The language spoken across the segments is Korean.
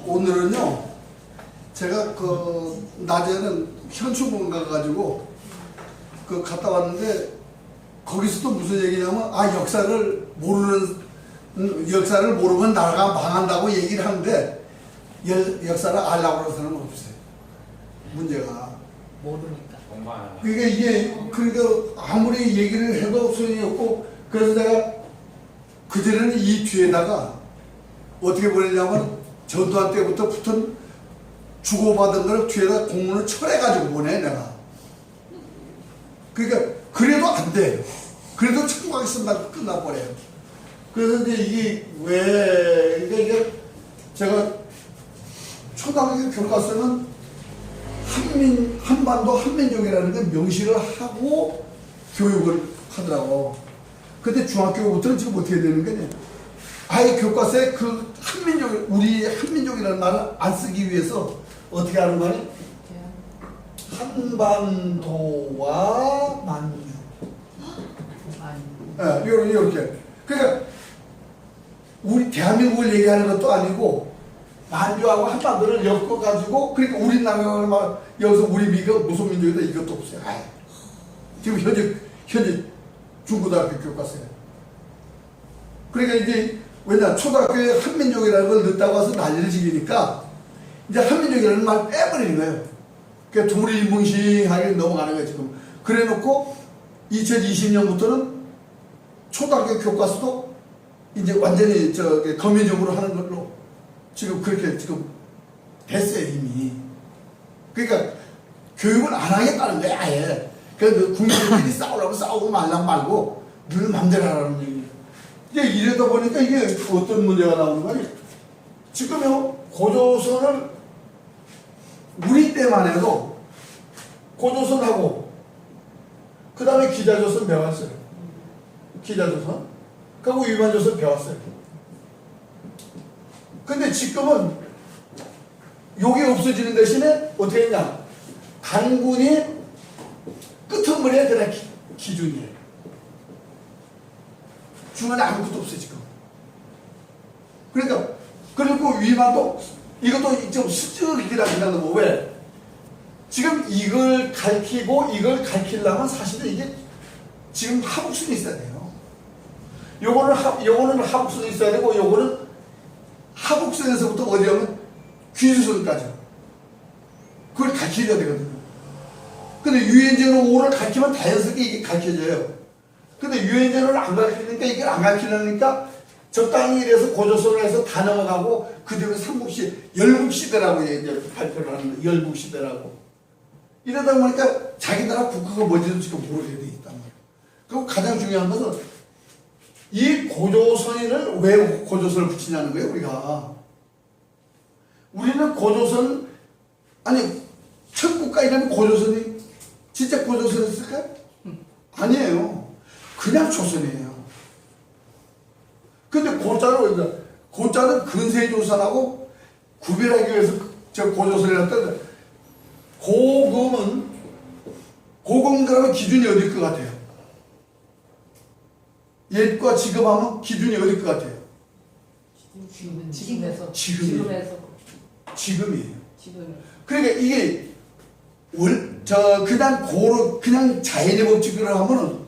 오늘은요, 제가 낮에는 현충원 가가지고 갔다 왔는데, 거기서도 무슨 얘기냐면, 역사를 모르면 나라가 망한다고 얘기를 하는데, 역사를 알라고 하는 사람은 없어요. 문제가. 모르니까. 그러니까 아무리 얘기를 해도 소용이 없고, 그래서 내가 그전에는 이 뒤에다가 어떻게 보내냐면, 전두환 때부터 붙은 주고받은 걸 뒤에다 공문을 철해가지고 보내, 내가. 그러니까, 그래도 안 돼. 그래도 천국하게 쓴다, 끝나버려요. 그래서 이제 이게 그러니까 이게 제가 초등학교 교과서는 한반도 한민족이라는 걸 명시를 하고 교육을 하더라고. 근데 중학교부터는 지금 어떻게 되는 거냐. 아예 교과서에 우리 한민족이라는 말을 안 쓰기 위해서 어떻게 하는 거니? 한반도와 만주. 이렇게. 그러니까, 우리 대한민국을 얘기하는 것도 아니고, 만주하고 한반도를 엮어가지고, 그러니까 우리나라가 여기서 우리 미가 무슨 민족이다 이것도 없어요. 지금 현재 중고등학교 교과서에. 그러니까 이제, 초등학교에 한민족이라는 걸 넣었다고 해서 난리를 지기니까, 이제 한민족이라는 말 빼버리는 거예요. 그러니까 두리뭉싱하게 넘어가는 거예요, 지금. 그래 놓고, 2020년부터는 초등학교 교과서도 이제 완전히 검민적으로 하는 걸로 지금 그렇게 지금 됐어요, 이미. 그러니까 교육을 안 하겠다는 거야, 아예. 그러니까 국민들끼리 싸우려면 싸우고 말란 말고 늘 맘대로 하라는 얘기예요. 이제 이러다 보니까 이게 어떤 문제가 나오는 거니? 지금요, 고조선을 우리 때만 해도 고조선하고 그 다음에 기자조선 배웠어요. 기자조선. 그리고 위반조선 배웠어요. 근데 지금은 요게 없어지는 대신에 어떻게 했냐. 단군이 끄트머리에 그냥 기준이에요. 중간에 아무것도 없어요, 지금. 그러니까, 그리고 위반도 이것도 좀 수적이라고 뭐 왜? 지금 이걸 가르치고 이걸 가르치려면 사실은 이게 지금 하복순이 있어야 돼요. 요거는 하복순이 있어야 되고, 요거는 하복순에서부터 어디 하면 귀주선까지. 그걸 가르쳐줘야 되거든요. 근데 유엔제로 5를 가르치면 자연스럽게 이게 가르쳐져요. 근데 유엔제를 안 가르치니까 이걸 안 가르치려니까 적당히 이래서 고조선을 해서 다 넘어가고, 그대로 열국시대라고 이제 발표를 하는 거예요. 열국시대라고. 이러다 보니까 자기 나라 국가가 뭔지도 지금 모르게 돼 있단 말이에요. 그리고 가장 중요한 것은 이 고조선인을 왜 고조선을 붙이냐는 거예요, 우리가. 우리는 고조선, 첫 국가 이름이 고조선이, 진짜 고조선이었을까요? 아니에요. 그냥 조선이에요. 근데 고자는 근세조선하고 구별하기 위해서 고조선을 했던데, 고금 그러면 기준이 어딜 것 같아요? 옛과 지금 하면 기준이 어딜 것 같아요? 지금이에요. 그러니까 이게 그냥 자연의 법칙으로 하면은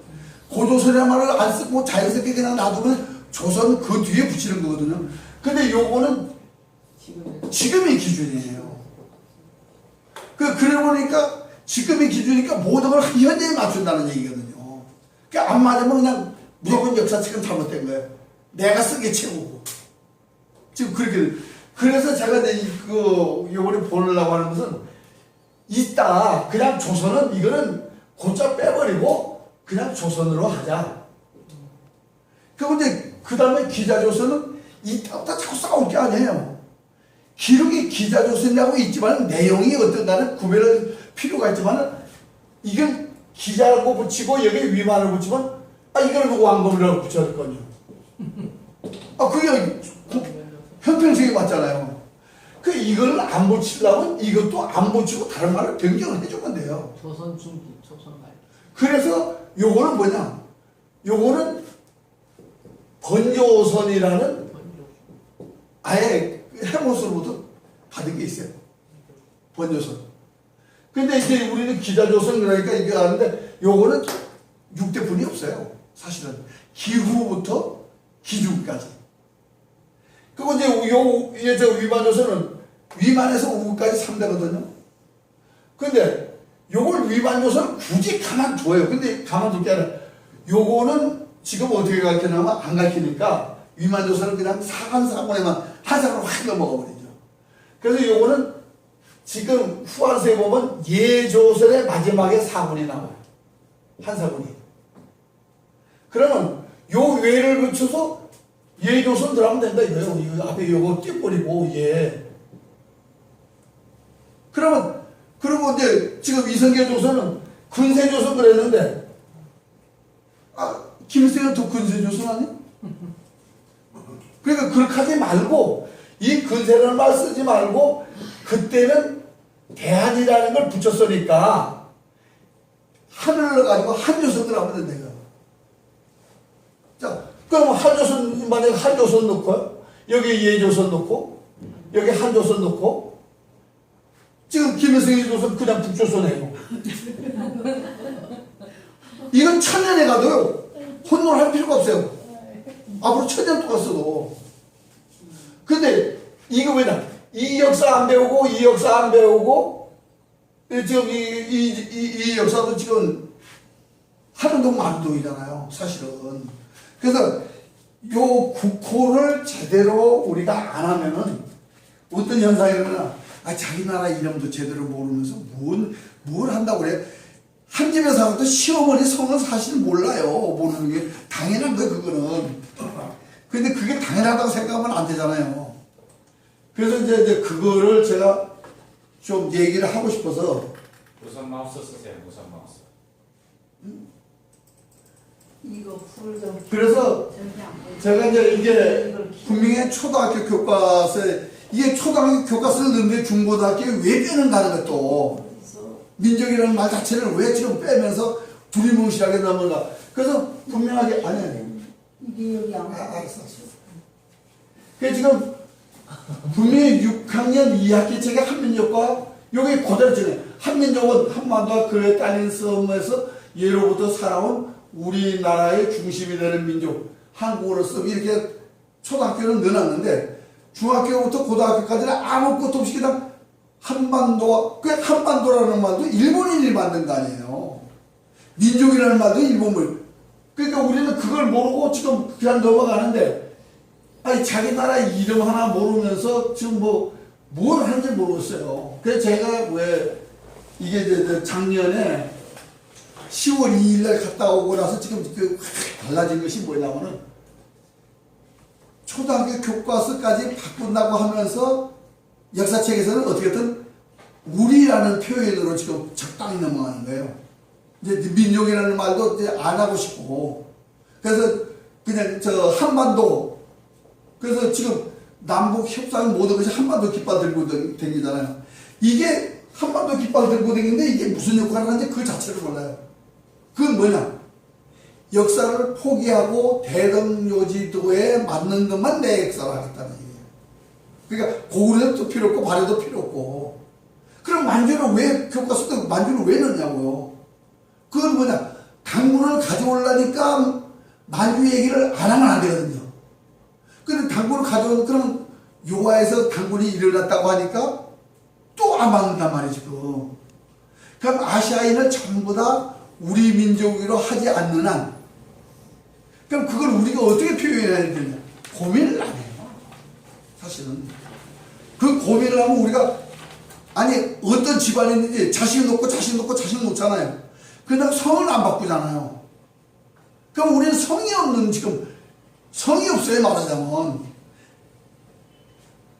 고조선이라는 말을 안 쓰고 자연스럽게 그냥 놔두면 조선 그 뒤에 붙이는 거거든요. 근데 요거는 지금의 기준이에요. 그래 보니까 지금의 기준이니까 모든 걸 현재에 맞춘다는 얘기거든요. 그러니까 안 맞으면 그냥 무조건 역사책은 잘못된 거예요. 내가 쓴 게 최고고. 지금 그렇게. 그래서 제가 이제 요번에 보려고 하는 것은 이따 그냥 조선은 이거는 곧잘 빼버리고 그냥 조선으로 하자. 그리고 이제 그 다음에 기자조선은 이따부터 자꾸 싸울 게 아니에요. 기록이 기자조선이라고 있지만 내용이 어떤가는 구별할 필요가 있지만 이걸 기자라고 붙이고 여기 위반을 붙이면 이걸 누구 왕검이라고 붙여야 될 거 아니에요. 그게 형평성이 맞잖아요. 이걸 안 붙이려면 이것도 안 붙이고 다른 말을 변경을 해주면 돼요. 조선 중기, 조선 말. 그래서 요거는 뭐냐? 요거는 번조선이라는 아예 해모스로부터 받은 게 있어요. 번조선. 근데 이제 우리는 기자조선 그러니까 이게 아는데 요거는 6대 분이 없어요. 사실은. 기후부터 기중까지. 그리고 이제 저 위반조선은 위만에서 우까지 3대거든요. 근데 요걸 위반조선을 굳이 가만둬요. 근데 가만둘 게 아니라 요거는 지금 어떻게 가르치냐면 안 가르치니까 위만조선은 그냥 사관사건에만 한 사건을 확 넘어가 버리죠. 그래서 요거는 지금 후한서에 보면 예조선의 마지막에 사군이 나와요. 한 사군이. 그러면 요 외를 붙여서 예조선 들어가면 된다 이거예요. 이 앞에 요거 띄버리고 예. 그러면 그리고 이제 지금 이성계 조선은 근세조선 그랬는데 김세현 도 근세조선 아니? 그러니까 그렇게 하지 말고 이 근세라는 말 쓰지 말고 그때는 대한이라는 걸 붙였으니까 하늘을 가지고 한조선들 하면 된다. 자, 그럼 한조선 만약에 한조선 넣고 여기 예조선 넣고 여기 한조선 넣고 지금 김일성의 조선 그냥 북조선이에요. 이건 1000년에 가도요 혼돈할 필요가 없어요. 앞으로 1000년 동안 써도. 근데 이거 왜냐? 이 역사 안 배우고 이 역사 안 배우고 지금 이 역사도 지금 한운동 만동이잖아요. 사실은. 그래서 요 국호를 제대로 우리가 안 하면은 어떤 현상이 일어나? 자기 나라 이름도 제대로 모르면서 뭘 한다고 그래? 한 집에 살아도 시어머니 성은 사실 몰라요. 모르는 게 당연한 거예요, 그거는. 근데 그게 당연하다고 생각하면 안 되잖아요. 그래서 이제 그거를 제가 좀 얘기를 하고 싶어서. 무슨 마우스 쓰세요, 무슨 마우스? 이거 풀좀 그래서 제가 이제 이게 분명히 초등학교 교과서에 이게 초등학교 교과서를 넣는데 중고등학교에 왜 빼는가는 것도 민족이라는 말 자체를 왜 지금 빼면서 두리뭉실하게 넘어가. 그래서 분명하게 아니 이게 여기 안 알았어. 그래서 지금 분명히 6학년 2학기 책에 한민족과 여기 그대로 전에 한민족은 한반도와 그에 딸린 섬에서 예로부터 살아온 우리나라의 중심이 되는 민족 한국어로서 이렇게 초등학교는 넣어놨는데 중학교부터 고등학교까지는 아무것도 없이 그냥 한반도와 그 한반도라는 말도 일본인이 만든 거 아니에요. 민족이라는 말도 일본물. 그러니까 우리는 그걸 모르고 지금 그냥 넘어가는데 자기 나라 이름 하나 모르면서 지금 뭘 하는지 모르겠어요. 그래서 제가 왜 이게 이제 작년에 10월 2일 날 갔다 오고 나서 지금 달라진 것이 뭐냐면은 초등학교 교과서까지 바꾼다고 하면서 역사책에서는 어떻게든 우리라는 표현으로 지금 적당히 넘어가는 거예요. 이제 민족이라는 말도 이제 안 하고 싶고. 그래서 그냥 한반도. 그래서 지금 남북 협상 모든 것이 한반도 깃발 들고 다니잖아요. 이게 한반도 깃발 들고 다니는데 이게 무슨 역할을 하는지 그 자체를 몰라요. 그건 뭐냐? 역사를 포기하고 대동요지도에 맞는 것만 내 역사를 하겠다는 얘기예요. 그러니까 고구려도 필요 없고 발해도 필요 없고. 그럼 만주는 왜 교과서도 만주를 왜 넣냐고요? 그건 뭐냐? 당군을 가져오려니까 만주 얘기를 안 하면 안 되거든요. 근데 당군을 가져오면 그러면 요하에서 당군이 일어났다고 하니까 또 안 맞는단 말이지. 그럼 아시아인을 전부 다 우리 민족으로 하지 않는 한 그럼 그걸 우리가 어떻게 표현해야 되냐? 고민을 안 해요. 사실은. 그 고민을 하면 우리가 어떤 집안에 있는지 자식 놓고 자식 놓잖아요. 그러다가 성을 안 바꾸잖아요. 그럼 우리는 성이 없는 지금 성이 없어요. 말하자면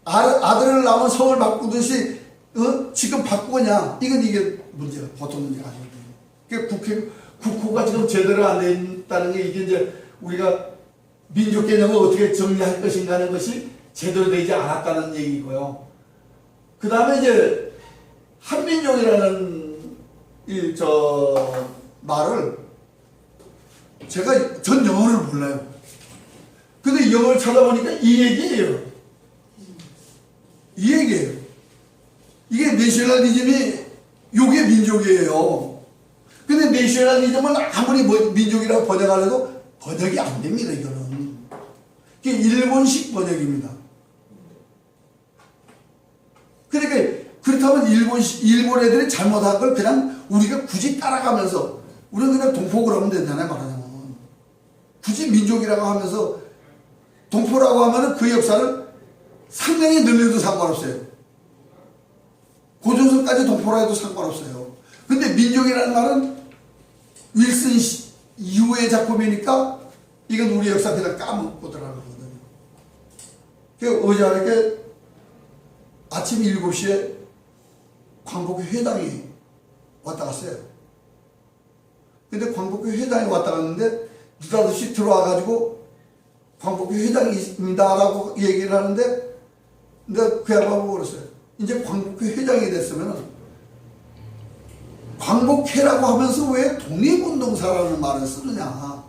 아들을 낳으면 성을 바꾸듯이 지금 바꾸냐? 이게 문제가 보통 문제가 아니거든요. 그러니까 국호가 지금 제대로 안 돼 있다는 게 이게 이제 우리가 민족 개념을 어떻게 정리할 것인가 하는 것이 제대로 되지 않았다는 얘기고요. 그 다음에 이제 한민족이라는 말을 전 영어를 몰라요. 근데 영어를 찾아보니까 이 얘기예요. 얘기예요. 이게 내셔널리즘이 요게 민족이에요. 근데 내셔널리즘은 아무리 민족이라고 번역하려도 번역이 안 됩니다, 이거는. 이게 일본식 번역입니다. 그러니까 그렇다면 일본 애들이 잘못한 걸 그냥 우리가 굳이 따라가면서 우리는 그냥 동포를 하면 되잖아요, 말하자면. 굳이 민족이라고 하면서 동포라고 하면은 그 역사를 상당히 늘려도 상관없어요. 고조선까지 동포라 해도 상관없어요. 근데 민족이라는 말은 윌슨 이후의 작품이니까 이건 우리 역사 그냥 까먹고 들어가거든요. 그 어제 아침 7시에 광복회 회당이 왔다 갔어요. 근데 광복회 회당이 왔다 갔는데 느닷없이 들어와가지고 광복회 회당이 있습니다라고 얘기를 하는데 근데 그 양반은 그랬어요. 이제 광복회 회장이 됐으면 광복회라고 하면서 왜 독립운동사라는 말을 쓰느냐.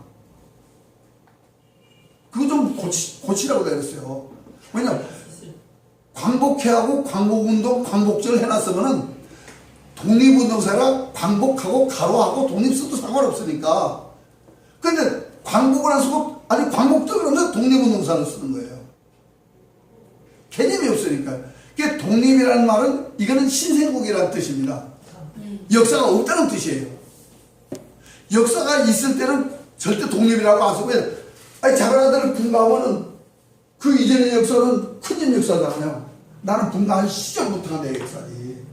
그거 좀 고치라고 그랬어요. 왜냐면 광복회하고 광복운동, 광복절 해놨으면은 독립운동사랑 광복하고 가로하고 독립 써도 상관없으니까. 근데 광복을 안 쓰고, 아니 광복절 그러면서 독립운동사를 쓰는 거예요. 개념이 없으니까. 그러니까 독립이라는 말은 이거는 신생국이라는 뜻입니다. 역사가 없다는 뜻이에요. 역사가 있을 때는 절대 독립이라고 안 쓰고, 아니 작은 아들을 분가하면은 그 이전의 역사는 큰집 역사잖아요. 나는 분가한 시절부터가 내 역사지.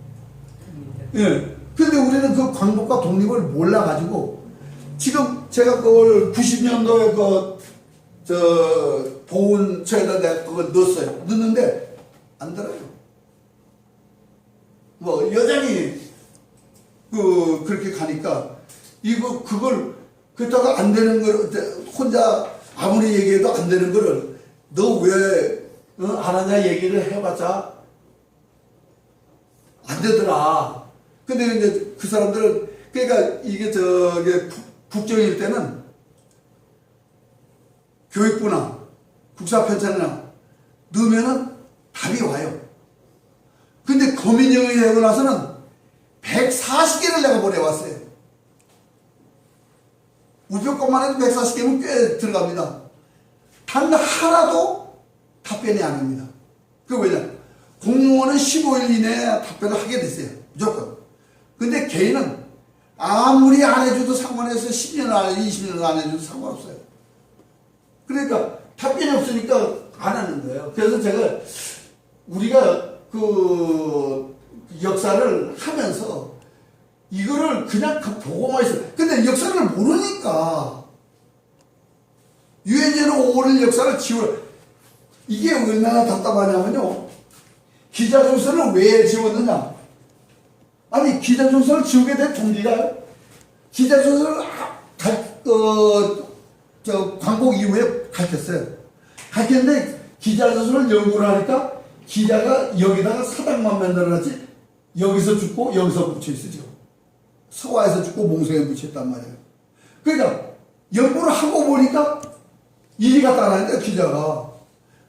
예. 근데 우리는 그 광복과 독립을 몰라가지고, 지금 제가 그걸 90년도에 보훈처에다 내가 그걸 넣었어요. 넣는데, 안 들어요. 뭐, 여전히, 그렇게 가니까, 그걸, 그렇다가 안 되는 걸, 혼자 아무리 얘기해도 안 되는 거를, 너 왜, 안 하냐 얘기를 해봤자, 안 되더라. 근데 이제 그 사람들은, 그러니까 이게 국정일 때는 교육부나 국사편찬이나 넣으면은 답이 와요. 근데 거민영이 되고 나서는 140개를 내가 보내왔어요. 우표 것만 해도 140개면 꽤 들어갑니다. 단 하나도 답변이 안 합니다. 그게 왜냐? 공무원은 15일 이내에 답변을 하게 됐어요. 무조건. 근데 개인은 아무리 안 해줘도 상관없어요. 10년 안 해도 20년 안 해줘도 상관없어요. 그러니까 답변이 없으니까 안 하는 거예요. 그래서 제가 우리가 그 역사를 하면서 이거를 그냥 보고만 있어요. 근데 역사를 모르니까 유엔제는 5월 역사를 지워. 이게 얼마나 답답하냐면요. 기자조선을 왜 지웠느냐. 아니 기자조선을 지우게 된 동기가 기자조선을 광복 이후에 가르쳤어요. 가르쳤는데 기자조선을 연구를 하니까 기자가 여기다가 사당만 만들어놨지 여기서 죽고 여기서 붙여있어 지금. 서화에서 죽고 몽성에 붙였단 말이에요. 그러니까 연구를 하고 보니까 일이 갔다 나는데 기자가.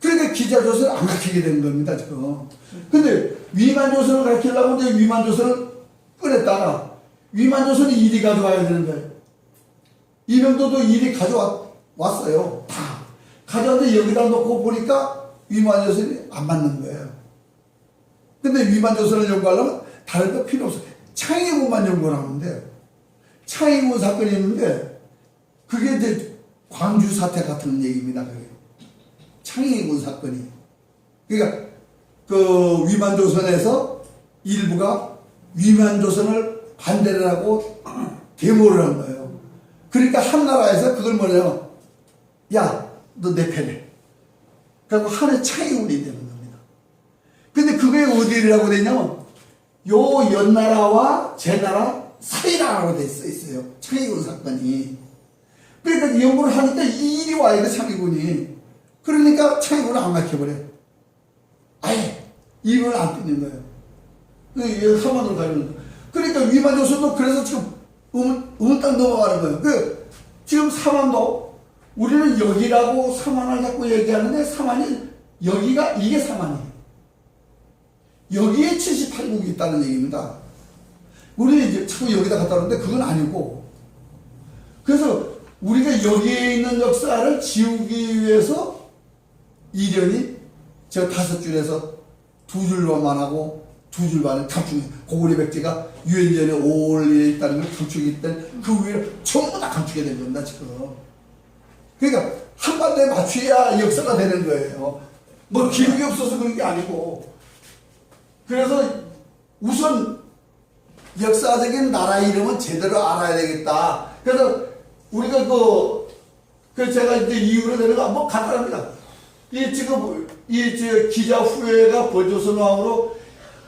그러니까 기자조선을 안 가르치게 된 겁니다 지금. 근데 위만조선을 가르치려고 이제 위만조선을 꺼냈다가 위만조선이 일이 가져와야 되는데 이명도도 일이 가져왔어요. 다 가져왔는데 여기다 놓고 보니까 위만조선이 안 맞는 거예요. 근데 위만조선을 연구하려면 다른 거 필요 없어요. 창의군만 연구를 하는데 창의군 사건이 있는데 그게 이제 광주 사태 같은 얘기입니다. 그게 창의군 사건이. 그러니까 그 위만조선에서 일부가 위만조선을 반대를 하고 데모를 한 거예요. 그러니까 한나라에서 그걸 뭐냐면 야, 너 내 편에. 그리고 하나의 창의군이 되는 겁니다. 근데 그게 어디라고 되냐면 요 연나라와 제나라 사이라고 돼 있어요. 창의군 사건이. 그러니까 연구를 하니까 이 일이 와야 돼, 창의군이. 그러니까 창의군을 안 가르쳐버려요. 아예 입을 안 뜯는 거예요. 서만으로 가는 거예요. 그러니까 위만조선도 그래서 지금 딱 넘어가는 거예요. 지금 사만도 우리는 여기라고 사만을 자꾸 얘기하는데 사만이 여기가 이게 사만이에요. 여기에 78국이 있다는 얘기입니다. 우리는 이제 자꾸 여기다 갖다 놓는데 그건 아니고, 그래서 우리가 여기에 있는 역사를 지우기 위해서 이련이 저 5줄에서 2줄만 하고 2줄 반을 감축, 고구려 백제가 유엔전에 5월에 있다는 걸 감축이 된 그 위에 전부 다 감추게 된 겁니다, 지금. 그러니까 한반도에 맞춰야 역사가 되는 거예요. 뭐 기록이 없어서 그런 게 아니고. 그래서 우선 역사적인 나라 이름은 제대로 알아야 되겠다. 그래서 우리가 그 제가 이제 이유로 되는 거 뭐 간단합니다. 지금 기자 후예가 번조선왕으로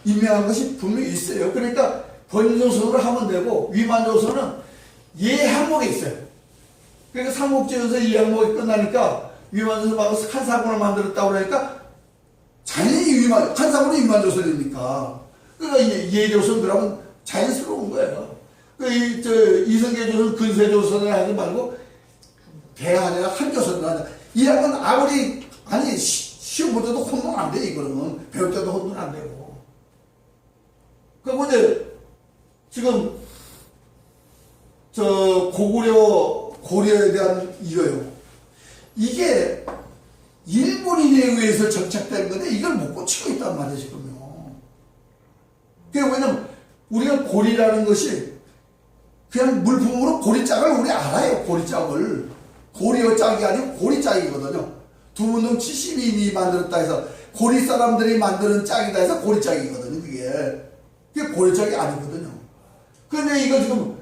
임명한 것이 분명히 있어요. 그러니까 번조선으로 하면 되고 위만조선은 예 항목이 있어요. 그러니까 삼국지에서 이 항목이 끝나니까 위만조선하고 한 사군을 만들었다고 그러니까 자연히 한 사군은 위만조선이니까. 그러니까 이제 예조선 그러면 자연스러운 거예요. 이성계 조선 근세조선을 하지 말고 대한이나 한조선을 하자. 이런 건 아무리 시험 볼 때도 혼돈 안 돼. 이거는 배울 때도 혼돈 안 되고. 그리고 이제 지금 고려에 대한 이거요. 이게 일본인에 의해서 정착된 건데 이걸 못 고치고 있단 말이에요, 지금요. 그게 왜냐면 우리가 고리라는 것이 그냥 물품으로 고리짝을 우리 알아요. 고리짝을. 고리어 짝이 아니고 고리짝이거든요. 두문동 72인이 만들었다 해서 고리 사람들이 만드는 짝이다 해서 고리짝이거든요. 그게 고리짝이 아니거든요. 그런데 이거 지금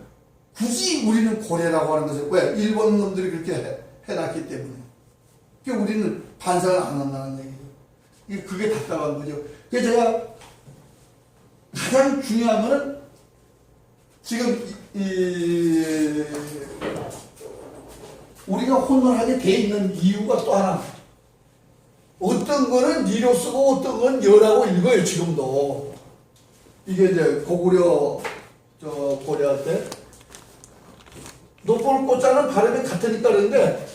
굳이 우리는 고래라고 하는 것은 왜? 일본 놈들이 그렇게 해놨기 때문에. 우리는 반성을 안 한다는 얘기죠. 그게 답답한 거죠. 그래서 제가 가장 중요한 거는 지금 우리가 혼돈하게 돼 있는 이유가 또 하나. 어떤 거는 니로 쓰고 어떤 건 여라고 읽어요, 지금도. 이게 이제 고구려 고려할 때 노골 꽃자는 발음이 같으니까 그러는데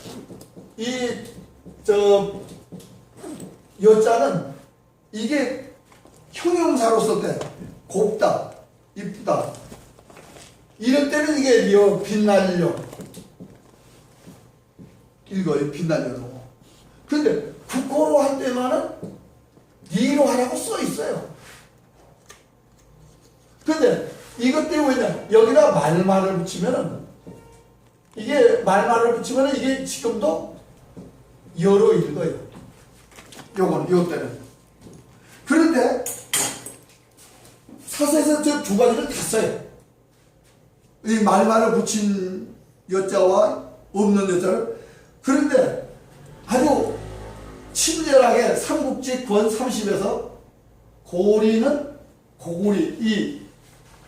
여자는 이게 형용사로 쓸 때 곱다, 이쁘다 이럴 때는 이게 빛날려 읽어요. 빛날려로. 근데 국어로 할 때만은 니로 하라고 써 있어요. 근데 이것 때문에 왜냐 여기다 말말을 붙이면은 말말을 붙이면은 이게 지금도 여로 읽어요. 요 때는. 그런데 사서에서 저 두 가지를 다 써요. 이 말말을 붙인 여자와 없는 여자를. 그런데 아주 친절하게 삼국지 권 30에서 고리는 고구리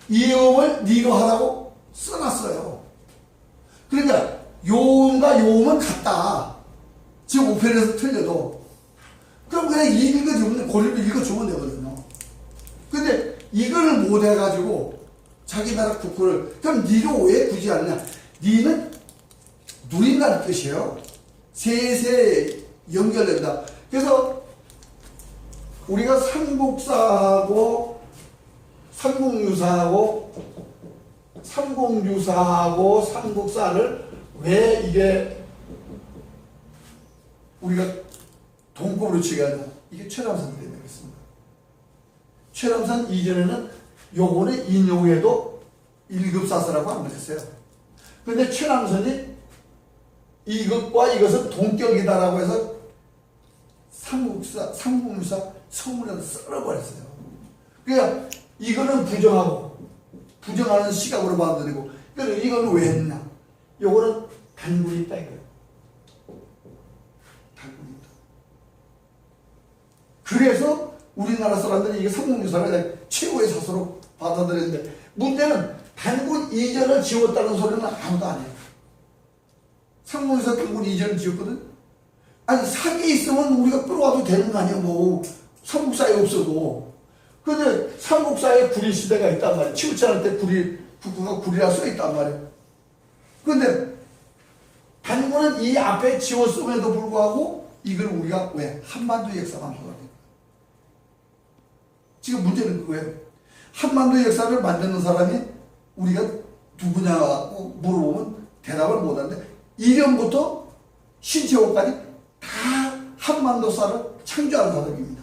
이 음을 니로 하라고 써놨어요. 그러니까 요음과 요음은 같다. 지금 우편에서 틀려도 그럼 그냥 읽어주면 고리를 읽어주면 되거든요. 근데 이걸 못 해가지고 자기 나라 국호를 그럼 니로 왜 굳이 하느냐? 니는 누린다는 뜻이에요. 세세 연결된다. 그래서 우리가 삼국사하고 삼국유사하고 삼국사를 왜 이게 우리가 동급으로 치게 이게 최람선 때문에 그렇습니다. 최람선 이전에는 요거는 인용해도 1급 사서라고 안 그랬어요. 근데 최람선이 이것과 이것은 동격이다라고 해서 삼국유사 성문에서 썰어버렸어요. 그러니까 이거는 부정하는 시각으로 받아들이고, 그러니까 이거는 왜 했냐? 요거는 단군이 있다 이거예요. 단군이 있다. 그래서 우리나라 사람들이 이게 삼국유사를 최고의 사서로 받아들였는데, 문제는 단군 이전을 지웠다는 소리는 아무도 안 해요. 삼국유사 단군 이전을 지웠거든? 아니, 사기에 있으면 우리가 끌어와도 되는 거 아니야, 뭐. 삼국사에 없어도. 근데 삼국사에 구리 시대가 있단 말이야. 치우치할 때 국구가 구리라 써 있단 말이야. 근데 단군은 이 앞에 지웠음에도 불구하고 이걸 우리가 왜 한반도 역사만 하거든. 지금 문제는 그거예요. 한반도 역사를 만드는 사람이 우리가 누구냐고 물어보면 대답을 못하는데 이름부터 신체호까지 다 한반도사를 창조한 사람입니다.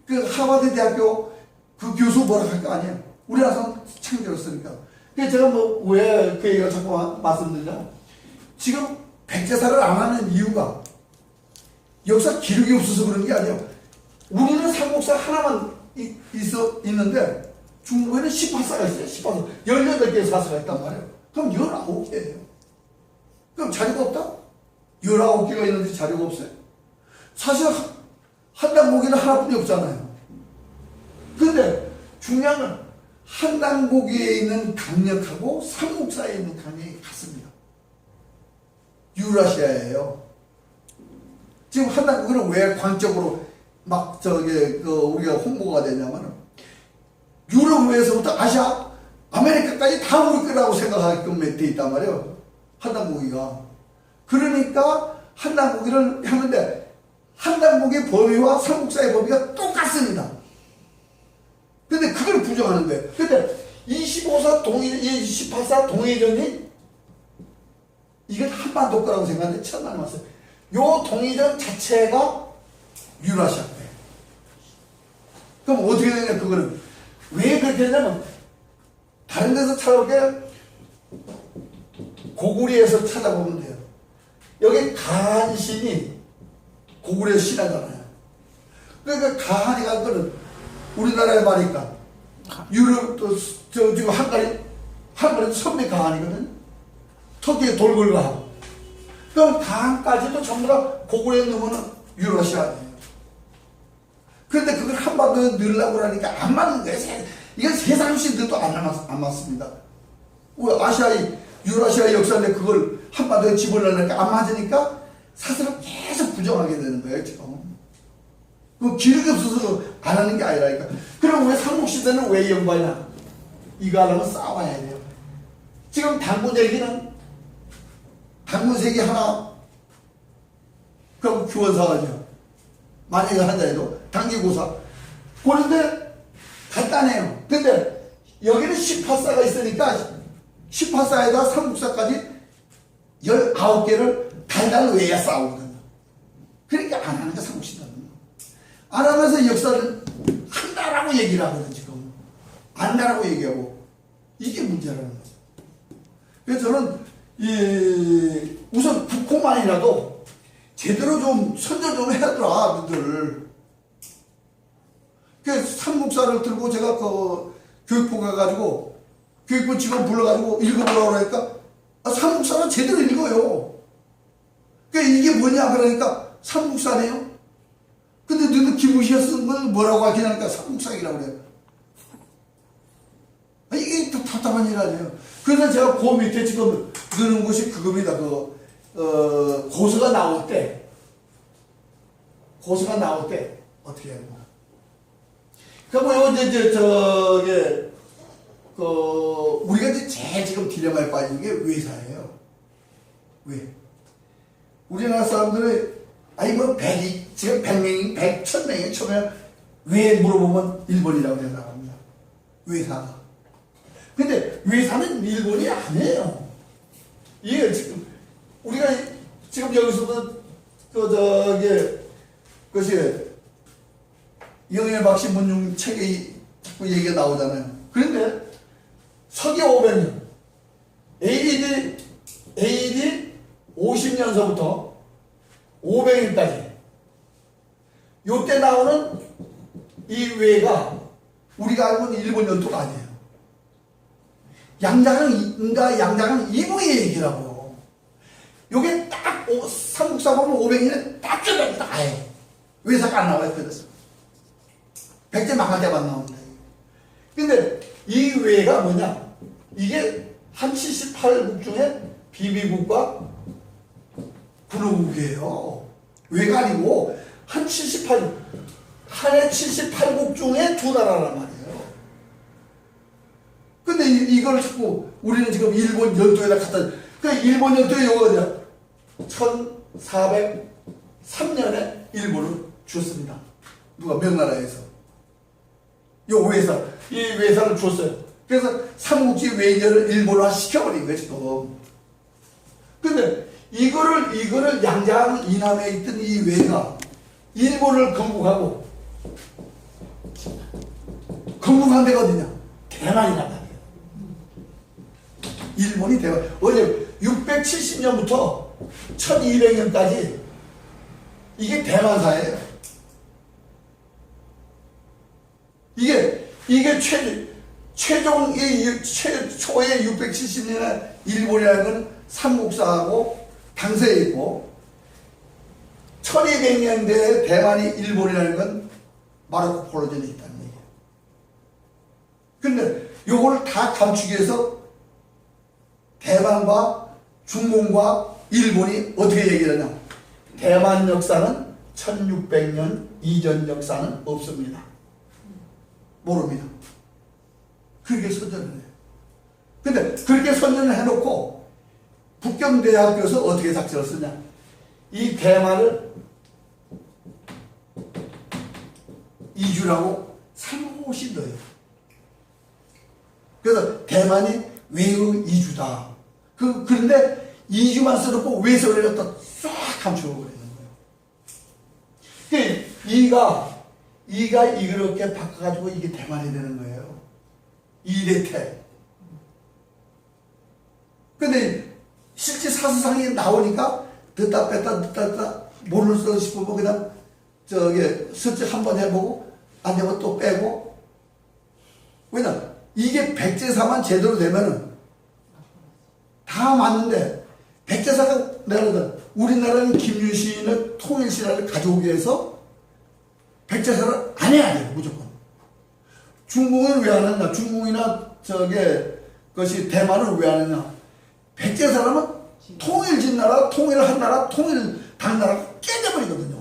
그 하버드 대학교 그 교수 뭐라 할 거 아니에요. 우리나라 사람 창조했으니까. 그래서 제가 뭐 왜 그 얘기를 자꾸 말씀드리냐면 지금 백제사를 안 하는 이유가 역사 기록이 없어서 그런 게 아니에요. 우리는 삼국사 하나만 있는데 중국에는 18사가 있어요. 18사. 18개의 사사가 있단 말이에요. 그럼 19개예요. 그럼 자료가 없다? 19개가 있는데 자료가 없어요. 사실 한당고기는 하나뿐이 없잖아요. 근데 중요한 건 한당고기에 있는 강력하고 삼국사에 있는 강력이 같습니다. 유라시아예요. 지금 한당고기는 왜 광적으로 막 우리가 홍보가 되냐면은 유럽에서부터 아시아, 아메리카까지 다 우리 거라고 생각하게끔 돼 있단 말이에요. 한당고기가. 그러니까 한당고기를 하는데 한당고기 범위와 삼국사의 범위가 똑같습니다. 근데 그걸 부정하는 거예요. 근데 28사 동해전이 이건 한반도 거라고 생각하는데 처음 알았어요. 요 동해전 자체가 유라시아 거예요. 그럼 어떻게 되냐 그거는 왜 그렇게 되냐면 다른 데서 찾아볼게 고구려에서 찾아보면 돼요. 여기 가한신이 고구려 신하잖아요. 그러니까 가한이 간 거는 우리나라에 말이니까 유럽 또 지금 한가리 선비 가한이거든. 터키에 돌골가하고. 그럼 가한까지도 전부 다 고구려에 넣으면 유라시아예요. 그런데 그걸 한반도에 넣으려고 그러니까 안 맞는 거예요. 이건 세상 시대도 안 맞습니다. 아시아의 유라시아 역사인데 그걸 한반도에 집어넣으니까 안 맞으니까 사실은 계속 부정하게 되는 거예요. 지금 그 기록이 없어서 안 하는 게 아니라니까. 그럼 왜 삼국시대는 왜 연관이냐? 이거 하려면 싸워야 돼요. 지금 단군 얘기는 단군색이 하나 그럼 규원사가죠. 만약에 한다 해도 단기고사. 그런데 간단해요. 근데 여기는 18사가 있으니까 18사에다 삼국사까지 19개를 달달 외야 싸우거든요. 그러니까 안 하는 게 삼국시대는. 안 하면서 역사를 한다라고 얘기를 하거든 지금. 안다라고 얘기하고. 이게 문제라는 거죠. 그래서 저는 우선 국호만이라도 제대로 좀 선전 좀 해야더라 너들. 그 삼국사를 들고 제가 그 교육부 가가지고 교육부 직원 불러가지고 읽어보라고 하니까 삼국사는 제대로 읽어요. 그러니까 이게 뭐냐 그러니까 삼국사네요. 근데 너희들 김우시가 쓴 건 뭐라고 하기냐니까 삼국사기라고 그래요. 이게 또 답답한 일 아니에요. 그래서 제가 그 밑에 지금 넣는 것이 그겁니다. 고서가 나올 때 어떻게 해야 되나. 그러니까 우리가 이제 제일 지금 딜레마에 빠진 게 외사예요. 왜? 우리나라 사람들이 지금 100명이 1000명이 처음에 왜 물어보면 일본이라고 대답합니다. 외사가. 근데 외사는 일본이 아니에요. 이게 지금 우리가 지금 여기서도 그것이 영일박씨 문중 책에 자꾸 얘기가 나오잖아요. 그런데 서기 500년 AD 50년서부터 500년까지 요때 나오는 이 외가 우리가 알고 있는 일본 연토가 아니에요. 양장은 이무의 얘기라고. 요게 딱 삼국사 보면 500년에 딱 껴다 아예 외사가 안 나와요. 그래서 백제 망할 때만 나옵니다. 근데 이 외가 뭐냐? 이게 한 78국 중에 비비국과 군호국이에요. 외가 아니고 한 78국 중에 두 나라란 말이에요. 근데 이걸 자꾸 우리는 지금 일본 연도에다 갖다, 그러니까 일본 연도에 요거냐? 1403년에 일본을 주었습니다. 누가 명나라에서 요 외사 이 외사를 줬어요. 그래서 삼국지 외교를 일본화 시켜버린 거예요 지금. 근데 이거를 양자하는 이남에 있던 이 외가 일본을 건국한 데가 어디냐? 대만이란 말이에요. 일본이 대만. 어제 670년부터 1200년까지 이게 대만사예요. 이게 최초의 670년에 일본이라는 건 삼국사하고 당서에 있고 1200년대에 대만이 일본이라는 건 마르코 폴로전에 있다는 얘기예요. 근데 요거를 다 감추기 위해서 대만과 중공과 일본이 어떻게 얘기를 하냐? 대만 역사는 1600년 이전 역사는 없습니다. 모릅니다. 그렇게 선전을 해요. 근데 그렇게 선전을 해놓고 북경대학교에서 어떻게 작전을 쓰냐? 이 대만을 이주라고 살못이 넣어요. 그래서 대만이 외의 이주다. 그런데 이주만 써놓고 외서를 갖다 싹 감춰버리는 거예요. 이가 이렇게 바꿔가지고 이게 대만이 되는 거예요. 이대태. 근데 실제 사수상이 나오니까 듣다 뺐다 모를 수 싶으면 그냥 슬쩍 한번 해보고 안 되면 또 빼고. 왜냐 이게 백제사만 제대로 되면은 다 맞는데 백제사가 내가 우리나라는 김유신의 통일신화를 가져오기 위해서 백제사를 안 해야 돼요 무조건. 중국은 왜 안 하냐? 중국이나 그것이 대만은 왜 안 하냐? 백제사람은 통일진 나라, 통일한 나라, 통일당 나라가 깨져버리거든요.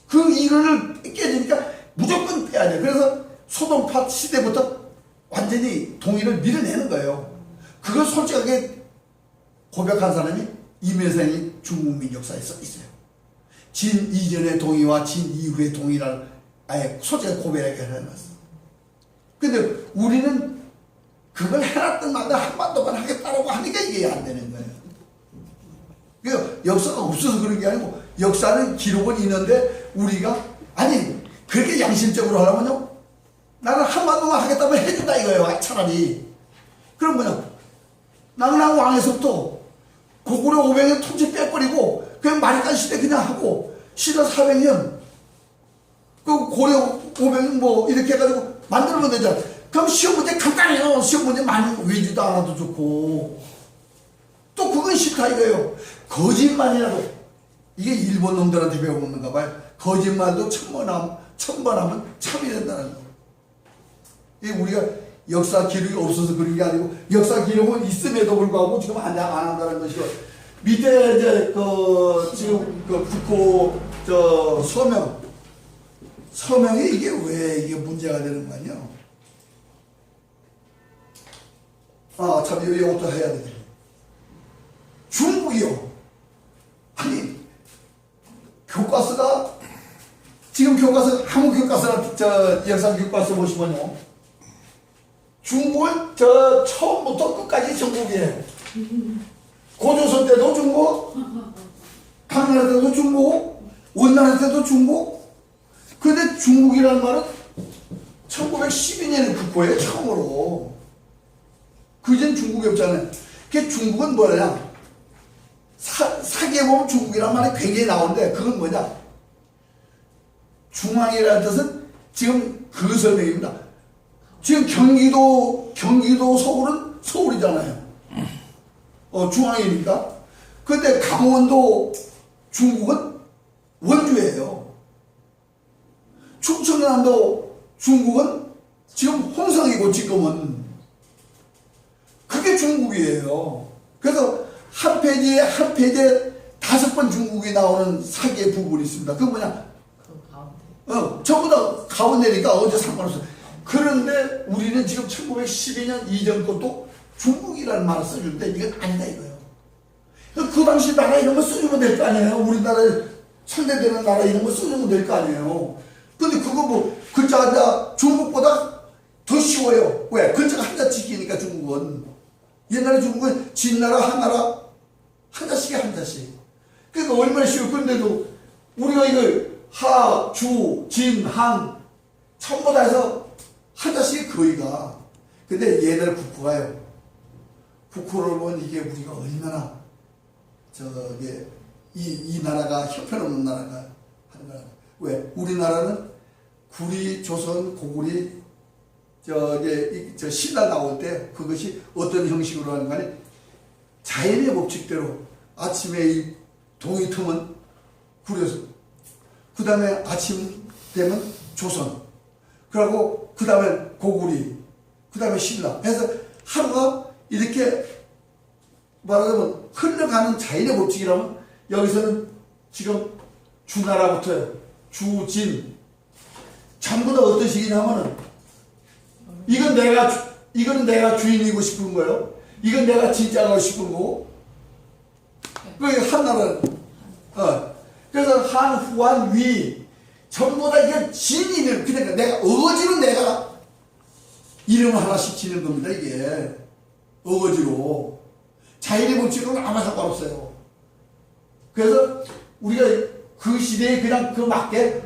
그 이거를 깨지니까 무조건 빼야 돼요. 그래서 소동파 시대부터 완전히 통일을 밀어내는 거예요. 그걸 솔직하게 고백한 사람이 임혜성이 중국민 역사에 써 있어요. 진 이전의 동의와 진 이후의 동의를 아예 솔직하게 고백하게 해놨어. 근데 우리는 그걸 해놨던 말도 한반도만 하겠다라고 하니까 이게 안 되는 거예요. 그러니까 역사가 없어서 그런 게 아니고 역사는 기록은 있는데 우리가 아니 그렇게 양심적으로 하려면요 나는 한반도만 하겠다면 해준다 이거예요. 차라리 그럼 뭐냐 낭랑 왕에서부터 고구려 500년 통치 빼버리고 그냥 마리깐 시대 그냥 하고 시대 400년 그 고려 500년 뭐 이렇게 해가지고 만들면 되잖아. 그럼 시험 문제 간단해요. 시험 문제 많이 외주도 안 와도 좋고 또 그건 싫다 이거예요. 거짓말이라도 이게 일본 놈들한테 배워먹는가 봐요. 거짓말도 천번 하면 참이 된다는 거. 이게 우리가 역사 기록이 없어서 그런 게 아니고 역사 기록은 있음에도 불구하고 지금 안 한다는 것이고 밑에 이제 지금 북호 서명이 이게 왜 이게 문제가 되는 거 아니야? 아, 참, 이것도 해야 되겠네. 중국이요. 아니, 교과서가, 지금 교과서, 한국 교과서나, 역사 교과서 보시면요. 중국은 처음부터 끝까지 중국이에요. 고조선 때도 중국, 당나라 때도 중국, 원나라 때도 중국. 근데 중국이라는 말은 1912년에 국호예요, 처음으로. 그전 중국이 없잖아요. 그 중국은 뭐냐? 사기에 보면 중국이란 말이 굉장히 나오는데 그건 뭐냐? 중앙이라는 뜻은 지금 그 설명입니다. 지금 경기도 서울은 서울이잖아요. 중앙이니까. 근데 강원도 중국은 원주예요. 충청남도 중국은 지금 홍성이고 지금은 그게 중국이에요. 그래서 한 페이지에 5번 중국이 나오는 사기의 부분이 있습니다. 그건 뭐냐? 전부 다 가운데니까 어제 상관없어요. 그런데 우리는 지금 1912년 이전 것도 중국이라는 말을 써주는데 이건 아니다 이거예요. 그 당시 나라 이런 거 써주면 될 거 아니에요. 우리나라에 상대되는 나라 이런 거 쓰면 될 거 아니에요. 근데 그거 뭐 글자 한자 중국보다 더 쉬워요. 왜? 글자가 한자씩이니까 중국은. 옛날에 중국은 진나라 한나라 한자씩이 한자씩. 그러니까 얼마나 쉬워. 근데도 우리가 이거 하, 주, 진, 한 전부 다 해서 한자씩 거의가. 근데 얘들 국호가요. 국호를 보면 이게 우리가 얼마나 저게 이 나라가 형편없는 나라가 하는 거야. 왜? 우리나라는 구리, 조선, 고구리 저 신라 나올 때 그것이 어떤 형식으로 하는 간에 자연의 법칙대로 아침에 이 동이 트면 구려서 그 다음에 아침 되면 조선 그리고 그 다음에 고구리 그 다음에 신라 해서 하루가 이렇게 말하자면 흘러가는 자연의 법칙이라면 여기서는 지금 주나라부터요. 주진 전부 다 어떤 식이냐면은 이거는 내가 주인이고 싶은 거예요. 이건 내가 진짜 하고 싶은 거고. 그게 한나라는 그래서 한, 후한, 위 전부 다 이게 진이면 그러니까 내가 어거지로 내가 이름을 하나씩 지는 겁니다. 이게 어거지로 자연의 법칙은 아무 상관없어요. 그래서 우리가 그 시대에 그냥 그 맞게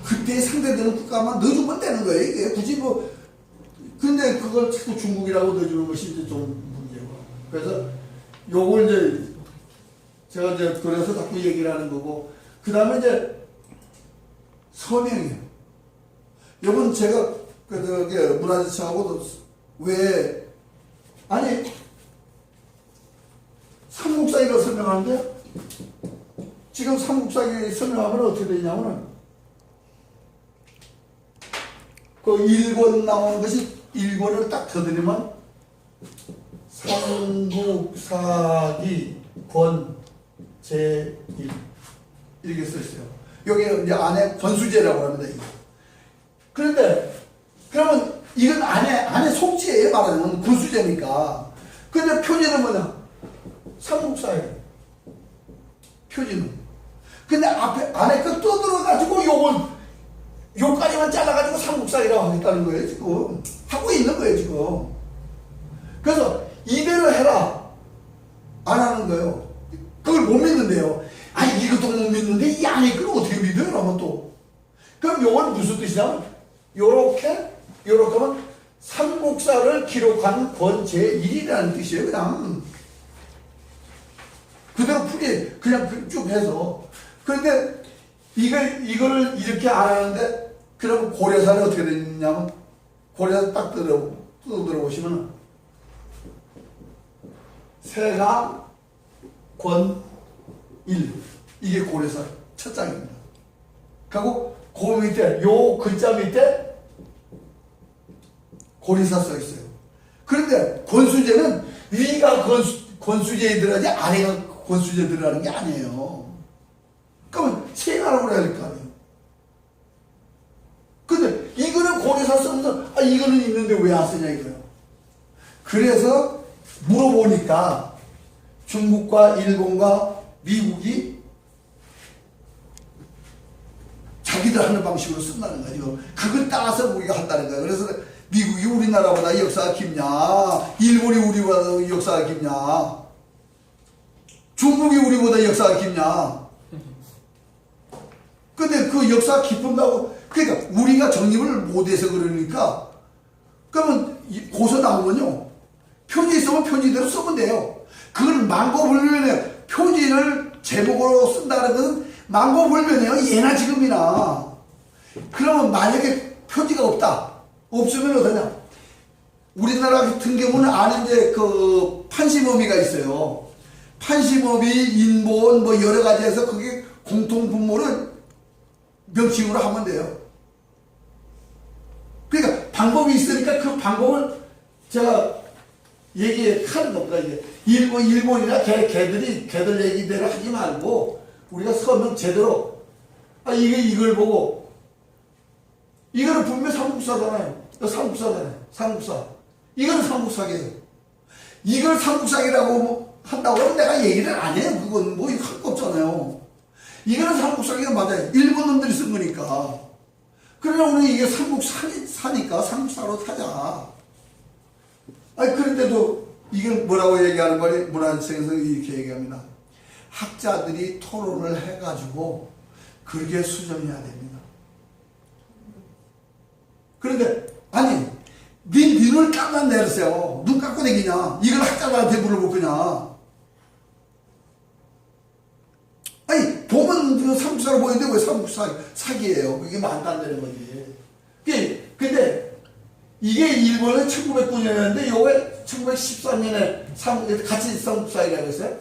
그때 상대되는 국가만 넣어주면 되는 거예요. 이게 굳이 뭐 근데 그걸 자꾸 중국이라고 넣어주는 것이 이제 좀 문제고. 그래서 요걸 이제 제가 이제 그래서 자꾸 얘기를 하는 거고. 그 다음에 이제 서명이에요. 요건 제가 그 문화재청하고도 왜 아니 삼국사기로 설명하는데 지금 삼국사기 설명하면 어떻게 되냐면은 그 일권 나오는 것이 일권을 딱 더드리면 삼국사기 권 제1 이렇게 써있어요. 여기 이제 안에 권수제라고 합니다. 이거. 그런데 그러면 이건 안에 속지예요. 말하자면 권수제니까. 근데 표지는 뭐냐? 삼국사예요. 표지는. 근데 안에 그 떠들어가지고 요까지만 잘라가지고 삼국사기라고 하겠다는 거예요, 지금. 하고 있는 거예요, 지금. 그래서 이대로 해라. 안 하는 거예요. 그걸 못 믿는데요. 아니, 이것도 못 믿는데 이 안에 걸 어떻게 믿어요? 그러면 또. 그럼 요건 무슨 뜻이냐면, 요렇게 하면 삼국사를 기록한 권 제1이라는 뜻이에요, 그냥. 그대로 풀이, 그냥 쭉 해서. 그런데 이걸 이렇게 안 하는데, 그럼 고려사는 어떻게 되냐면, 고려사 딱 들어보시면, 세가 권 1. 이게 고려사 첫 장입니다. 그리고 그 밑에, 요 글자 밑에 고려사 써 있어요. 그런데 권수제는 위가 권수제에 들어가지 아래가 권수제에 들어가는 게 아니에요. 그러면 세 나라로 해야 될 거 아니에요. 근데 이거는 고려사 쓰면서 이거는 있는데 왜 안 쓰냐 이거예요. 그래서 물어보니까 중국과 일본과 미국이 자기들 하는 방식으로 쓴다는 거죠. 그걸 따라서 우리가 한다는 거예요. 그래서 미국이 우리나라보다 역사가 깊냐, 일본이 우리보다 역사가 깊냐, 중국이 우리보다 역사가 깊냐. 근데 그 역사가 깊은다고, 그러니까 우리가 정립을 못해서 그러니까, 그러면 고서 나오면요, 표지 있으면 표지대로 쓰면 돼요. 그걸 망고불변이에요. 표지를 제목으로 쓴다는 것은 망고불변이에요. 예나 지금이나. 그러면 만약에 표지가 없다. 없으면 어떠냐? 우리나라 같은 경우는 안에 이제 그 판시범위가 있어요. 판시범위, 인본 뭐 여러 가지에서 그게 공통분모를 명칭으로 하면 돼요. 그러니까 방법이 있으니까 그 방법을 제가 얘기하는 겁니다. 이게 일본이나 걔들 얘기대로 하지 말고 우리가 서명 제대로 이걸 보고 이거는 분명 삼국사잖아요. 삼국사. 이거는 삼국사기예요. 이걸 삼국사기라고 한다고 하면 내가 얘기를 안 해요. 그건 뭐 할 거 없잖아요. 이거는 삼국사기가 맞아요. 일본 놈들이 쓴 거니까. 그러나 우리 이게 삼국사니까 삼국사로 타자. 아니, 그런데도 이게 뭐라고 얘기하는 거니? 문화재청에서 이렇게 얘기합니다. 학자들이 토론을 해가지고 그게 수정해야 됩니다. 그런데, 아니, 네 눈을 감만 내렸어요. 눈 감고 다니냐? 이걸 학자들한테 물어볼 거냐? 아니, 보면 삼국사로 보이는데 왜 사기예요? 이게 말도 안 되는 거지. 근데 이게 일본은 1909년이었는데 요게 1914년에 같이 삼국사이라고 했어요.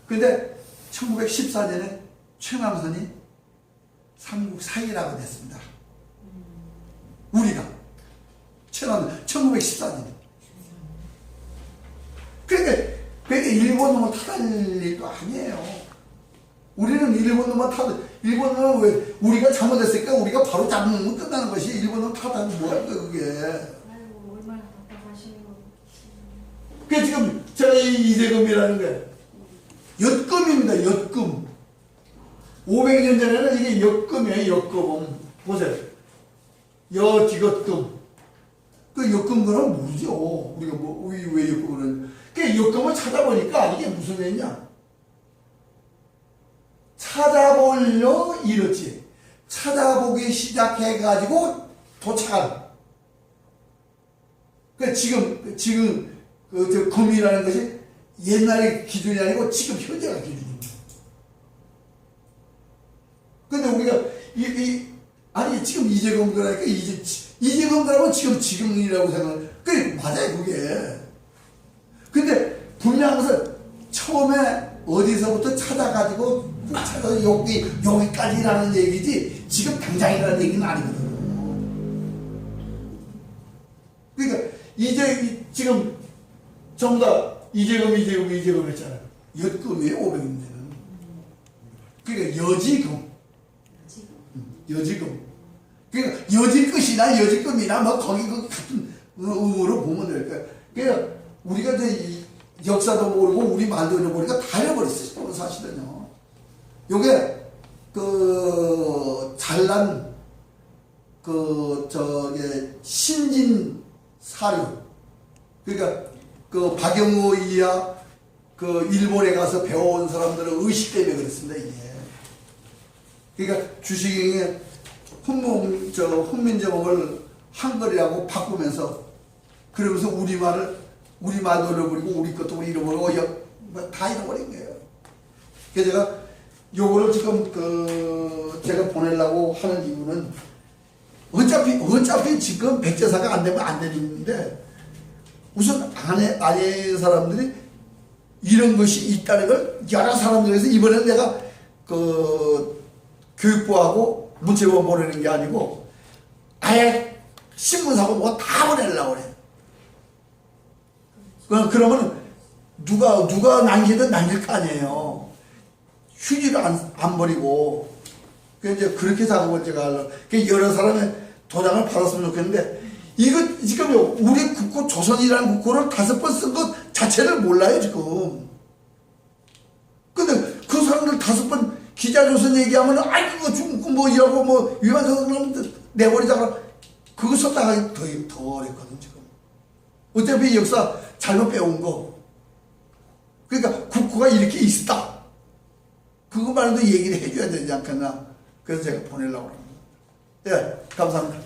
근데 1914년에 최남선이 삼국사기라고 됐습니다. 우리가 최남선 1914년. 그러니까 일본 놈은 타달 일도 아니에요. 우리는 일본 놈만 일본 놈은 왜, 우리가 잘못했으니까 우리가 바로 잡으면 끝나는 것이, 일본 놈 타다는 뭐야, 그게. 아이고, 얼마나 답답하시는 거. 그게 지금, 제가 이재금이라는 게, 엿금입니다, 엿금. 500년 전에는 이게 엿금이에요, 엿금. 보세요. 여지것금. 그 엿금 그럼 모르죠. 우리가 왜 엿금을. 그 엿금을 찾아보니까 이게 무슨 애냐. 찾아보려 이렇지. 찾아보기 시작해가지고 도착한. 그 지금 저 금이라는 것이 옛날의 기준이 아니고 지금 현재가 기준입니다. 근데 우리가 아니 지금 이재금 그러니까 이재금 그러면 지금이라고 생각해. 그게 맞아요 그게. 근데 분명한 것은 처음에 어디서부터 찾아가지고 찾아서 여기까지라는 얘기지 지금 당장이라는 얘기는 아니거든요. 그러니까 지금 전부 다 이재금 했잖아요. 엿금이에요 500년대는. 그러니까 여지금. 그러니까 여지끝이나 여지금이나 뭐 거기 그 같은 의무로 보면 될 거예요. 그러니까 우리가 이제 역사도 모르고 우리 말도 잃어버리니까 다 잃어버렸어요 사실은요. 요게 잘난 신진 사료. 그러니까 박영우 이하 일본에 가서 배워온 사람들은 의식 때문에 그랬습니다 이게. 그러니까 주식행에 훈민정음을 한글이라고 바꾸면서 그러면서 우리 말도 잃어버리고 우리 것도 잃어버리고 다 잃어버린 거예요. 그래서 제가 요거를 지금 제가 보내려고 하는 이유는 어차피 지금 백제사가 안 되면 안 되는데 우선 안에 사람들이 이런 것이 있다는 걸 여러 사람들에서 이번에 내가 교육부하고 문체부가 보내는 게 아니고 아예 신문사고 뭐가 다 보내려고 그래. 그러면 누가 남기든 남길 거 아니에요. 휴지를 안 버리고. 이제 그렇게 작업을 제가 하려고. 여러 사람의 도장을 받았으면 좋겠는데, 이거 지금 우리 국고, 조선이라는 국고를 5번 쓴 것 자체를 몰라요, 지금. 근데 그 사람들 5번 기자조선 얘기하면, 이거 중국 뭐 이라고 뭐 위반서는 내버리다가, 그거 썼다가 더 어렵거든, 지금. 어차피 역사 잘못 배운 거. 그러니까 국고가 이렇게 있었다. 그것만도 얘기를 해줘야 되지 않겠나. 그래서 제가 보내려고 합니다. 예, 감사합니다.